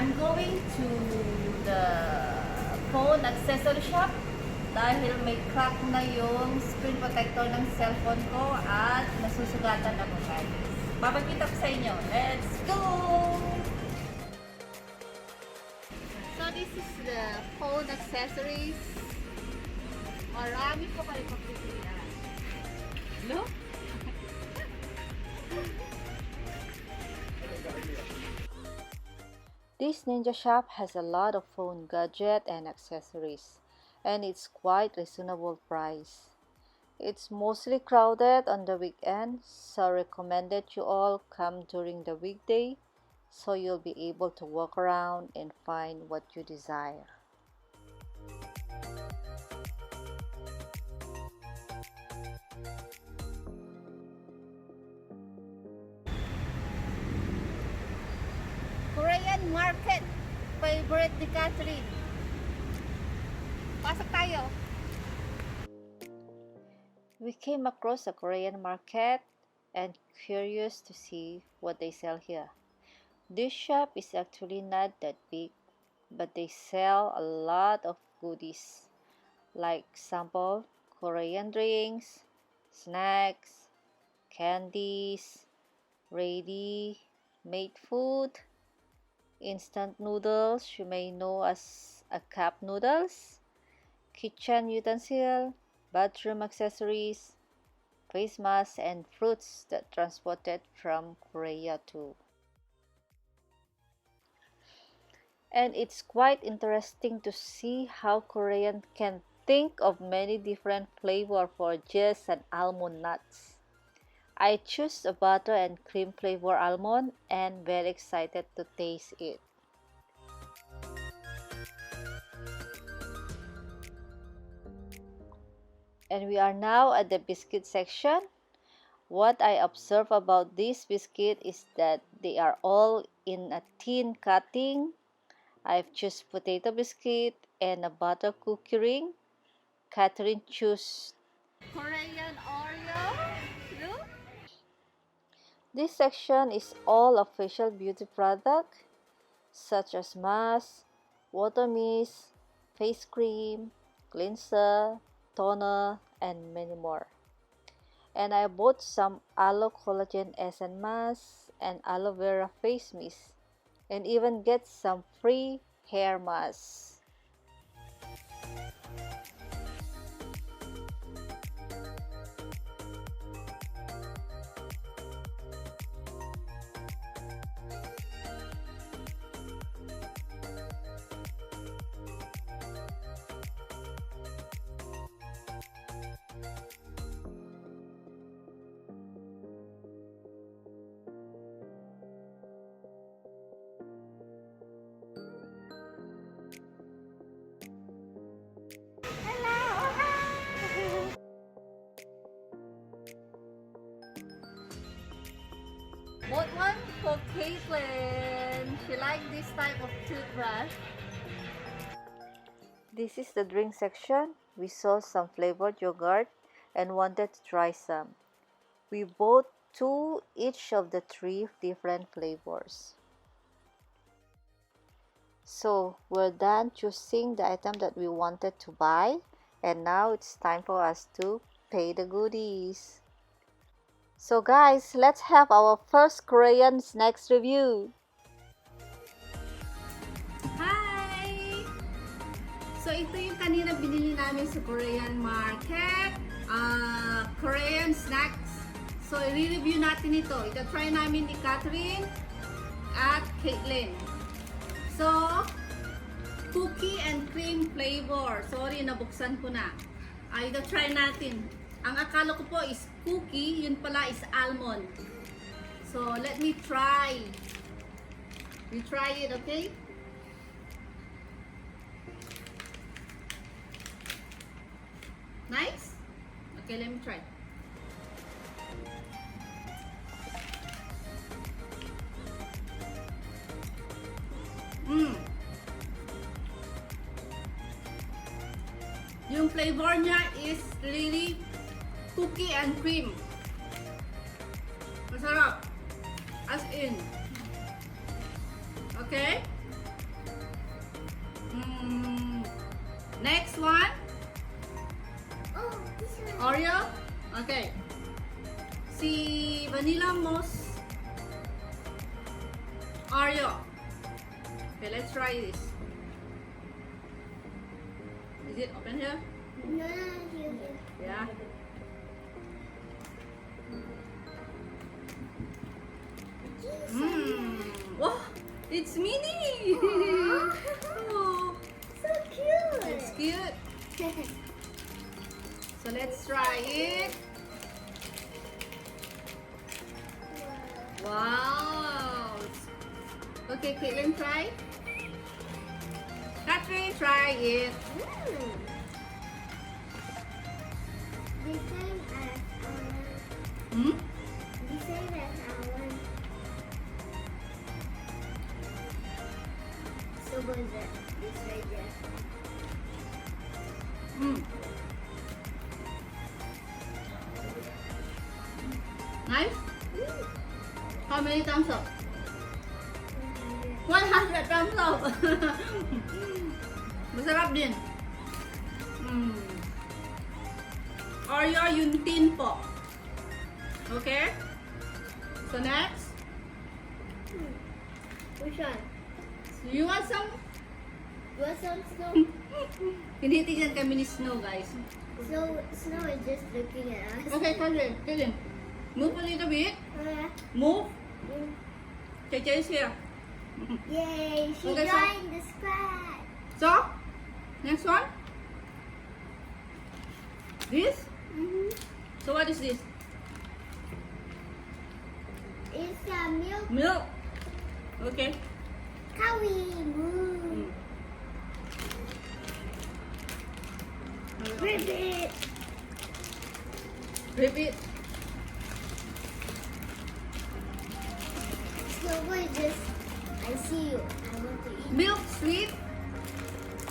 I'm going to the phone accessory shop dahil may crack na yung screen protector ng cellphone ko at nasusugatan ako, guys. Babagkita ko sa inyo. Let's go! So this is the phone accessories. Marami po kayo papipilian. Look! This Ninja shop has a lot of phone gadget and accessories, and it's quite reasonable price. It's mostly crowded on the weekend, so recommended you all come during the weekday so you'll be able to walk around and find what you desire. Korean market. Favorite ni Catherine. Pasok tayo. We came across a Korean market and curious to see what they sell here. This shop is actually not that big, but they sell a lot of goodies like sample Korean drinks, snacks, candies, ready-made food, instant noodles you may know as a cup noodles, kitchen utensil, bathroom accessories, face masks, and fruits that transported from Korea too. And it's quite interesting to see how Koreans can think of many different flavors for just an almond nuts. I choose a butter and cream flavor almond and very excited to taste it. And we are now at the biscuit section. What I observe about this biscuit is that they are all in a thin cutting. I've choose potato biscuit and a butter cookie ring. Catherine chose Korean Oreo. Look. This section is all of facial beauty product such as mask, water mist, face cream, cleanser, toner, and many more. And I bought some aloe collagen essence mask and aloe vera face mist, and even get some free hair masks. Bought one for Caitlin. She likes this type of toothbrush. This is the drink section. We saw some flavored yogurt and wanted to try some. We bought two each of the three different flavors. So we're done choosing the item that we wanted to buy, and now it's time for us to pay the goodies. So guys, let's have our first Korean snacks review. Hi! So ito yung kanina binili namin sa Korean market. Korean snacks. So i-review natin ito. Ito-try namin ni Catherine at Caitlin. So, cookie and cream flavor. Sorry, nabuksan ko na. Ito-try natin. Ang akala ko po is cookie, yun pala is almond. So, let me try. You try it, okay? Nice? Okay, let me try. Yung flavor niya is really cookie and cream. Masarap. As in. Okay? Oreo. Okay, let's try this. Is it open here? No, here. Yeah. Oh, it's mini. Oh, So cute. it's cute. So let's try it. Wow. Okay, Caitlin, try. Catherine, try it. The same as Hmm? the same as our. So was it? This right there. Mm. Nice. How many thumbs up? 100 thumbs up. Masarap din. Oreo yung tin po. Okay? So next, Which one? you want some? Want some snow? Tinitignan kami ni Snow, guys. So Snow is just looking at us. Okay, Kaden. Move a little bit. Move. Mm. Cheche is here. Yay! She Okay, so- joined the squad. So, next one. This? So what is this? It's a milk Milk. Okay. cowie. Moo. Ribbit. Rip it. Snow boy just. I see you. I want to eat. Milk sweet.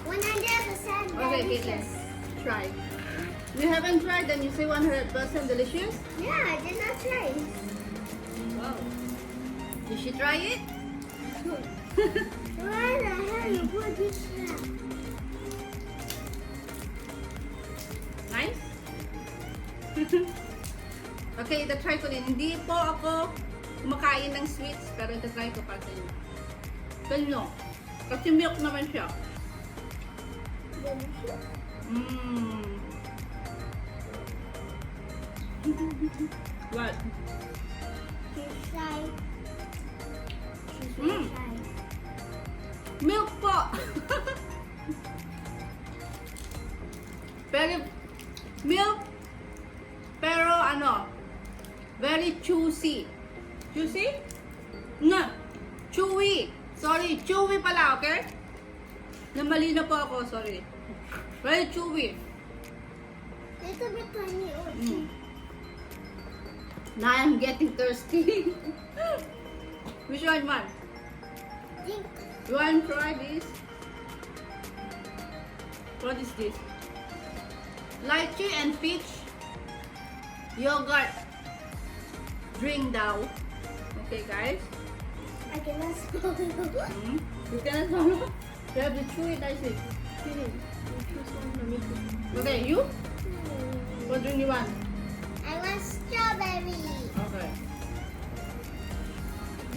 100% Okay, delicious. Caitlin. Try. You haven't tried, then you say 100% delicious? Yeah, I did not try. Wow. You should try it. Why the hell you put this here? Nice? Okay, ita-try ko din. Hindi po ako kumakain ng sweets, pero ita-try ko para sa inyo. Ganyo. Kasi milk naman siya. Delicious. What? She's shy. She's Mm. shy. Milk po! Very milk, pero ano, very juicy. Juicy? No, chewy. Sorry, chewy pala, okay? Namali na po ako, sorry. Very chewy. Little bit tiny. Mm. Now I'm getting thirsty. Which one, man? Drink. You want to try this? What is this? Lychee and peach yogurt drink daw. Okay, guys. I cannot swallow. You cannot swallow. You have to chew it, I see. You choose one for me. Okay, you? What drink you want? I want strawberry. Okay.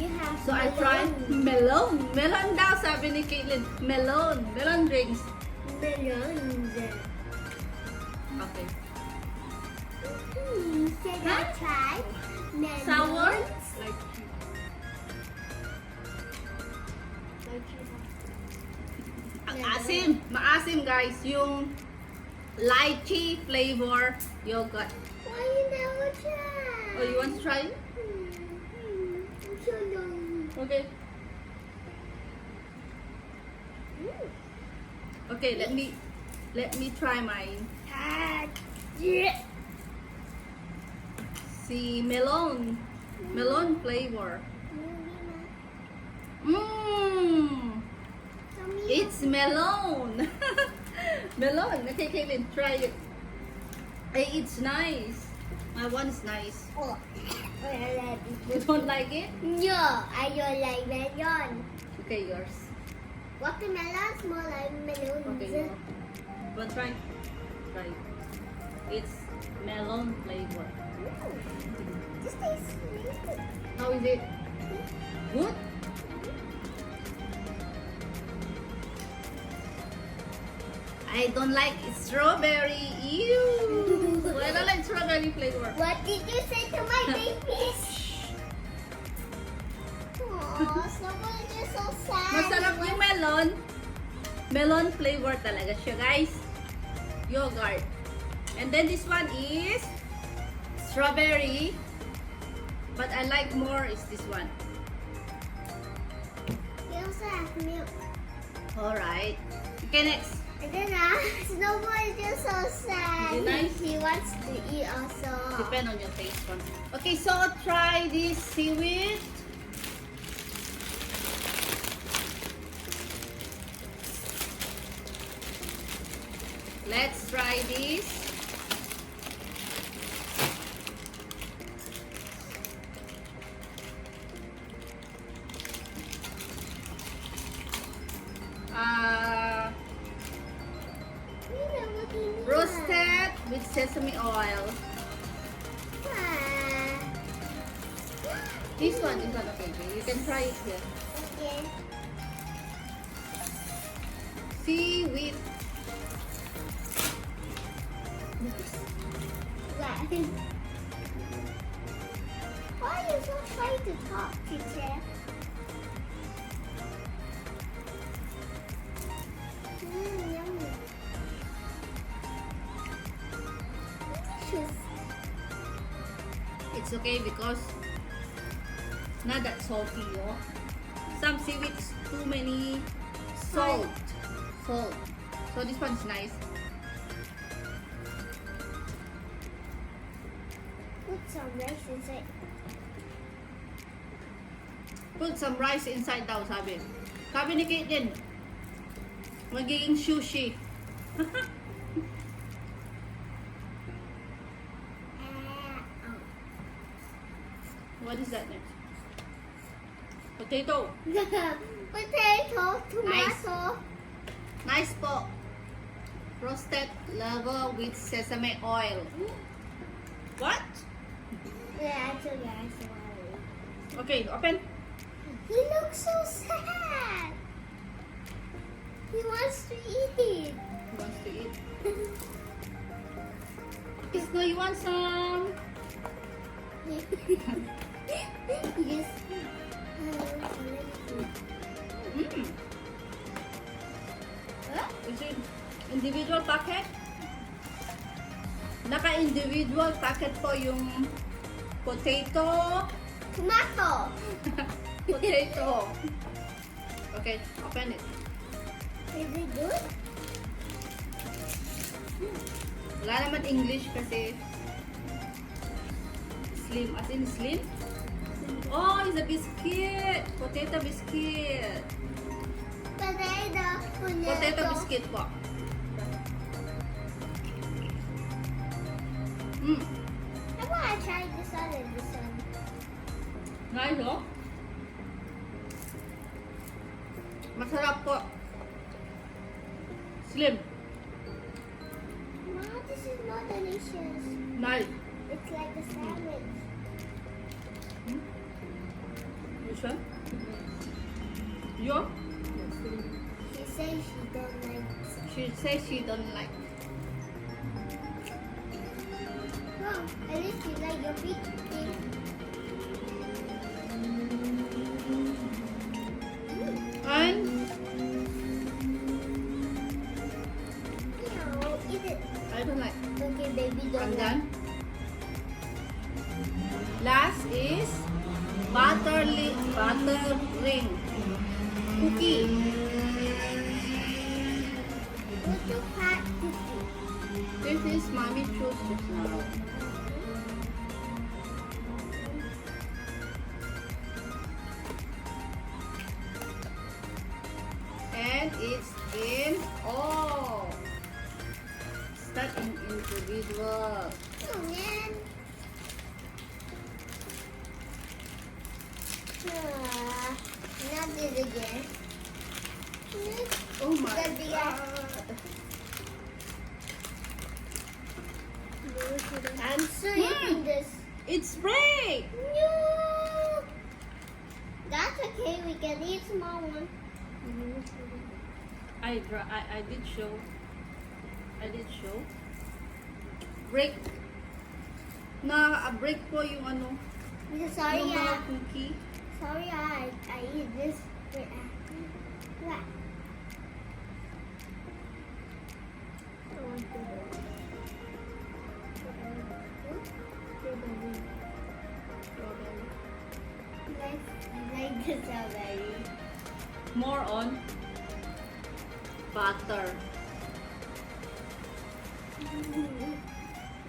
You have So I tried melon. Melon daw, sabi ni Caitlin. Melon. Melon drinks. melons. Okay. Should I try melons? Sour? Ang asim. Maasim, guys. Yung lychee flavor yogurt. Why you never try? Oh, you want to try it? I'm so lonely. Okay. Okay, let me try mine. Yeah. See, melon flavor. Mmm. It's melon. Melon. Okay, Caitlin, try it. Hey, it's nice. My one is nice. Oh, I like You don't like it? No, I don't like melon. Okay, yours. Watermelon smell like melons. Okay, you. But try. Try. It's melon flavor. This tastes good. How is it? Good? I don't like strawberry. Ew. I don't like strawberry flavor. What did you say to my babies? Aww, someone is so sad. Masarap yung melon. Melon flavor talaga siya, guys. Yogurt. And then this one is strawberry. But I like more is this one. We also have milk. Alright. Okay, next. And then Snowball is just so sad. Is it nice? He wants to eat also. Depend on your taste one. Okay, so try this seaweed. Let's try this. Roasted with sesame oil. This one, okay. You can try it here. Okay. Seaweed. Why are you so shy to talk, teacher? Yummy. Delicious. It's okay because not that salty, yo. Some seaweeds too many salt. So this one's nice. Put some rice inside. Put some rice inside daw, sabi. Sabi ni Kate din, magiging sushi. What is that next? Potato. Potato, tomato. Nice po. Roasted lava with sesame oil. What? Yeah, actually, I saw it. Okay, open. He looks so sad. He wants to eat. Who wants to eat? Isno, you want some? Yes. Mm. Is it individual packet? Naka-individual packet po yung potato. Tomato. Potato. Okay, open it. Is it good? Wala naman English kasi slim. As in slim? Oh, it's a biscuit. Potato biscuit. Potato biscuit po. How about I try this one and this one? Nice, oh. Masarap po. Slim. No, this is not delicious. Nice. It's like a sandwich. Which one? You? She says she don't like. She says she don't like. Well, at least you like your big thing. And No, eat it. I don't like. Okay, baby, I'm don't like. done. Last is butter ring cookie. Put your fat cookie. This is mommy chose just now. And it's in it's not in individual. Oh man. Not this again. Oh my The big god. I'm so eating this. It's break. No. That's okay. We can eat small one. I did show. I did show. Break. Na-break po yung ano, Sorry, yung mga cookie. sorry, I eat this. Wait, what? I want to go. Like the strawberry. More on butter.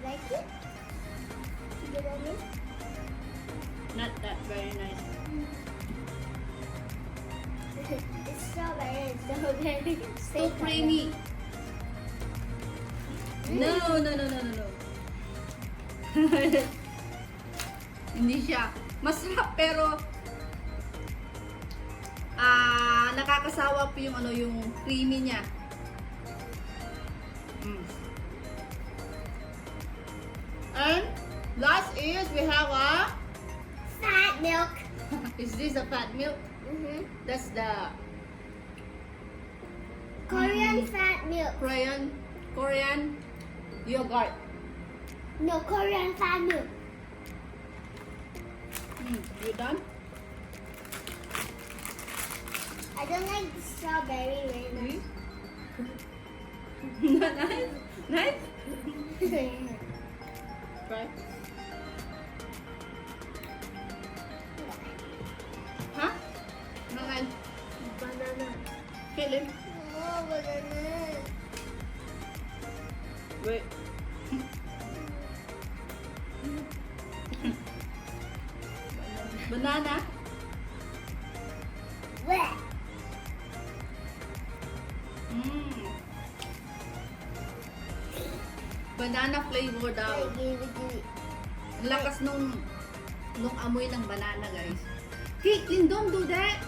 Like it? You get it? Not that very nice. It's strawberry. It's strawberry. Too creamy. No. Hindi siya. Masarap pero nakakasawa po yung ano, yung creamy niya. And last is we have a Fat milk. is this a fat milk? That's the Korean fat milk. Korean yogurt. No, Korean fat milk. You done? I don't like the strawberry right now. Nice. Nice. Right. Huh? Nice. Banana. Feeling. Oh, banana. Wait. Banana. Bleh. Banana flavor daw. Give it. Ang lakas nung amoy ng banana, guys. Caitlin, don't do that.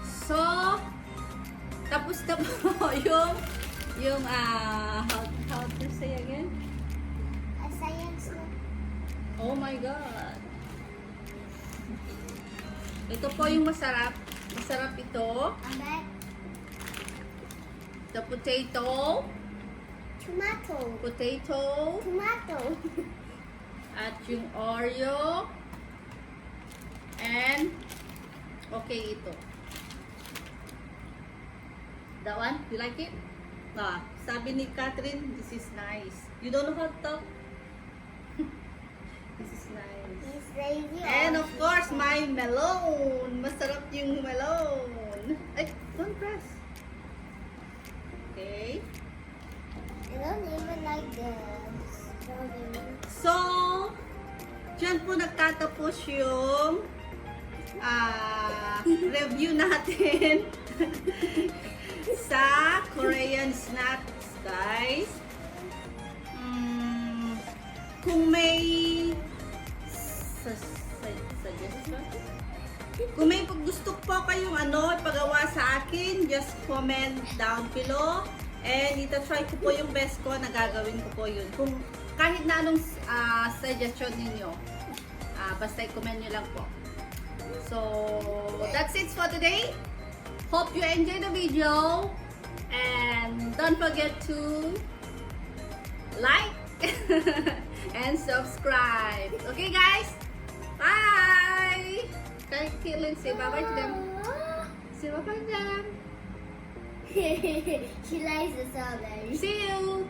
So, tapos na po yung how to say again? A science milk. Oh my God. Ito po yung masarap. Masarap ito. Amet. The potato. Tomato. Potato. Tomato. At yung Oreo. And, okay ito. That one? You like it? Sabi ni Catherine, this is nice. You don't know how to talk? This is nice. He's lazy. And of course, my melon. Masarap yung melon. Ay, don't press. Okay. I don't even like the strawberry. So, dyan po nagtatapos yung review natin sa Korean snacks, guys. Kung may suggestion, kung may gusto po kayong ipagawa sa akin, just comment down below. And ita-try ko po yung best ko na gagawin ko po yun. Kung kahit na anong suggestion ninyo, basta i-comment nyo lang po. So, that's it for today. Hope you enjoy the video. And don't forget to like and subscribe. Okay, guys? Bye! Kay Caitlin, say bye-bye to them. Say bye-bye to them. She likes the strawberry. See you!